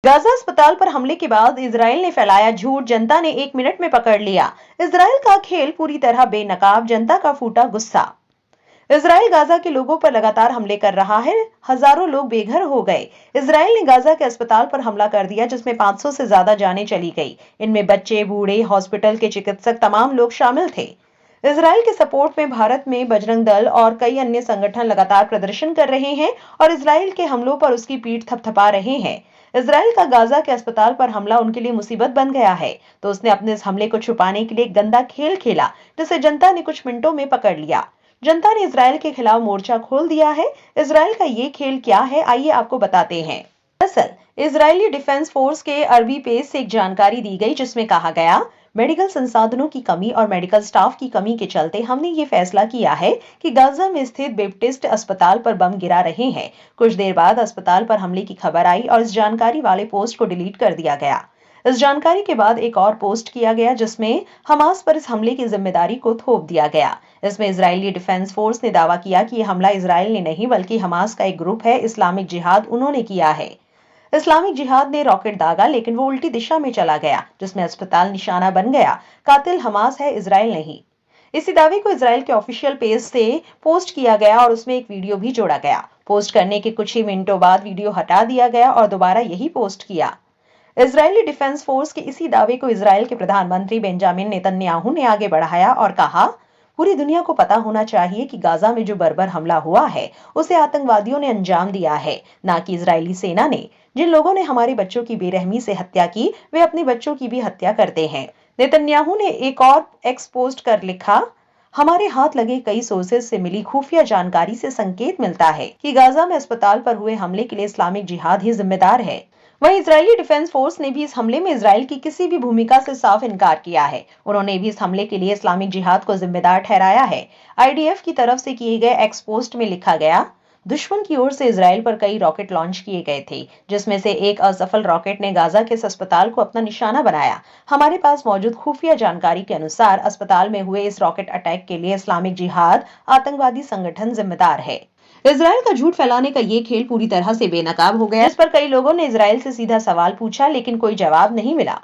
Gaza अस्पताल पर हमले के बाद इजराइल ने फैलाया झूठ, जनता ने 1 मिनट में पकड़ लिया। इजराइल का खेल पूरी तरह बेनकाब, जनता का फूटा गुस्सा। इजराइल गाजा के लोगों पर लगातार हमले कर रहा है। हजारों लोग बेघर हो गए। इजराइल ने गाजा के अस्पताल पर हमला कर दिया, जिसमें 500 से ज्यादा जानें चली गई। इनमें बच्चे, बूढ़े, हॉस्पिटल के चिकित्सक, तमाम लोग शामिल थे। इजराइल के सपोर्ट में भारत में बजरंग दल और कई अन्य संगठन लगातार प्रदर्शन कर रहे हैं और इजराइल के हमलों पर उसकी पीठ थपथपा रहे हैं। इजराइल का गाजा के अस्पताल पर हमला उनके लिए मुसीबत बन गया है, तो उसने अपने इस हमले को छुपाने के लिए एक गंदा खेल खेला, जिसे जनता ने कुछ मिनटों में पकड़ लिया। जनता ने इजराइल के खिलाफ मोर्चा खोल दिया है। इजराइल का ये खेल क्या है, आइए आपको बताते हैं। दरअसल इजरायली डिफेंस फोर्स के अरबी पेज से एक जानकारी दी गई, जिसमें कहा गया, मेडिकल संसाधनों की कमी और मेडिकल स्टाफ की कमी के चलते हमने ये फैसला किया है कि गाजा में स्थित बेप्टिस्ट अस्पताल पर बम गिरा रहे हैं। कुछ देर बाद अस्पताल पर हमले की खबर आई और इस जानकारी वाले पोस्ट को डिलीट कर दिया गया। इस जानकारी के बाद एक और पोस्ट किया गया, जिसमें हमास पर इस हमले की जिम्मेदारी को थोप दिया गया। इसमें इजरायली डिफेंस फोर्स ने दावा किया कि यह हमला इजराइल ने नहीं बल्कि हमास का एक ग्रुप है, इस्लामिक जिहाद, उन्होंने किया है। इस्लामिक जिहाद ने रॉकेट दागा, लेकिन वो उल्टी दिशा में चला गया, जिसमें अस्पताल निशाना बन गया। कातिल हमास है, इजराइल नहीं। इसी दावे को इजराइल के ऑफिशियल पेज से पोस्ट किया गया और उसमें एक वीडियो भी जोड़ा गया। पोस्ट करने के कुछ ही मिनटों बाद वीडियो हटा दिया गया और दोबारा यही पोस्ट किया। इजरायली डिफेंस फोर्स के इसी दावे को इजराइल के प्रधानमंत्री बेंजामिन नेतन्याहू ने आगे बढ़ाया और कहा, पूरी दुनिया को पता होना चाहिए कि गाजा में जो बर्बर हमला हुआ है उसे आतंकवादियों ने अंजाम दिया है, ना कि इजरायली सेना ने। जिन लोगों ने हमारे बच्चों की बेरहमी से हत्या की, वे अपने बच्चों की भी हत्या करते हैं। नेतन्याहू ने एक और एक्स पोस्ट कर लिखा, हमारे हाथ लगे कई सोर्सेज से मिली खुफिया जानकारी से संकेत मिलता है कि गाजा में अस्पताल पर हुए हमले के लिए इस्लामिक जिहाद ही जिम्मेदार है। वहीं इजरायली डिफेंस फोर्स ने भी इस हमले में इजराइल की किसी भी भूमिका से साफ इनकार किया है। उन्होंने भी इस हमले के लिए इस्लामिक जिहाद को जिम्मेदार ठहराया है। आईडीएफ की तरफ से किए गए एक्स पोस्ट में लिखा गया, दुश्मन की ओर से इजराइल पर कई रॉकेट लॉन्च किए गए थे, जिसमें से एक असफल रॉकेट ने गाजा के इस अस्पताल को अपना निशाना बनाया। हमारे पास मौजूद खुफिया जानकारी के अनुसार अस्पताल में हुए इस रॉकेट अटैक के लिए इस्लामिक जिहाद आतंकवादी संगठन जिम्मेदार है। इजराइल का झूठ फैलाने का ये खेल पूरी तरह से बेनकाब हो गया। इस पर कई लोगों ने इजराइल से सीधा सवाल पूछा, लेकिन कोई जवाब नहीं मिला।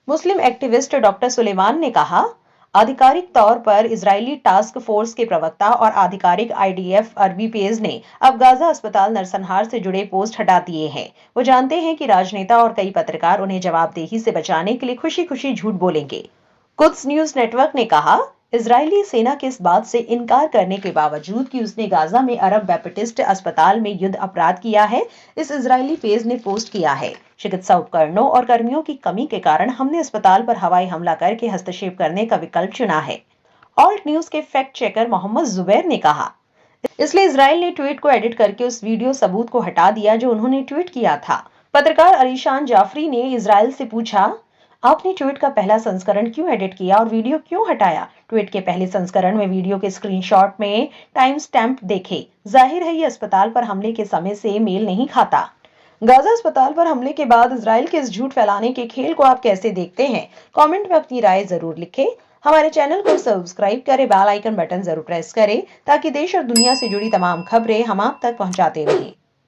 मुस्लिम एक्टिविस्ट डॉक्टर सुलेमान ने कहा, आधिकारिक तौर पर इजरायली टास्क फोर्स के प्रवक्ता और आधिकारिक आईडीएफ अरबी पेज ने अब गाजा अस्पताल नरसंहार से जुड़े पोस्ट हटा दिए हैं। वो जानते हैं कि राजनेता और कई पत्रकार उन्हें जवाबदेही से बचाने के लिए खुशी खुशी झूठ बोलेंगे। कुद्स न्यूज नेटवर्क ने कहा, इजरायली सेना के इस बात से इनकार करने के बावजूद कि उसने गाजा में अरब बैप्टिस्ट अस्पताल में युद्ध अपराध किया है, इस इजरायली पेज ने पोस्ट किया है, चिकित्सा उपकरणों और कर्मियों की कमी के कारण हमने अस्पताल पर हवाई हमला करके हस्तक्षेप करने का विकल्प चुना है। ऑल्ट न्यूज के फैक्ट चेकर मोहम्मद जुबैर ने कहा, इसलिए इजराइल ने ट्वीट को एडिट करके उस वीडियो सबूत को हटा दिया जो उन्होंने ट्वीट किया था। पत्रकार अलीशान जाफरी ने इजराइल से पूछा, आपने ट्वीट का पहला संस्करण क्यों एडिट किया और वीडियो क्यों हटाया? ट्वीट के पहले संस्करण में वीडियो के स्क्रीनशॉट में टाइम स्टैंप देखे। जाहिर है ये अस्पताल पर हमले के समय से मेल नहीं खाता। गाजा अस्पताल पर हमले के बाद इजराइल के इस झूठ फैलाने के खेल को आप कैसे देखते हैं? कमेंट में अपनी राय जरूर लिखें। हमारे चैनल को सब्सक्राइब करें, बेल आइकन बटन जरूर प्रेस करें ताकि देश और दुनिया से जुड़ी तमाम खबरें हम आप तक पहुंचाते रहें।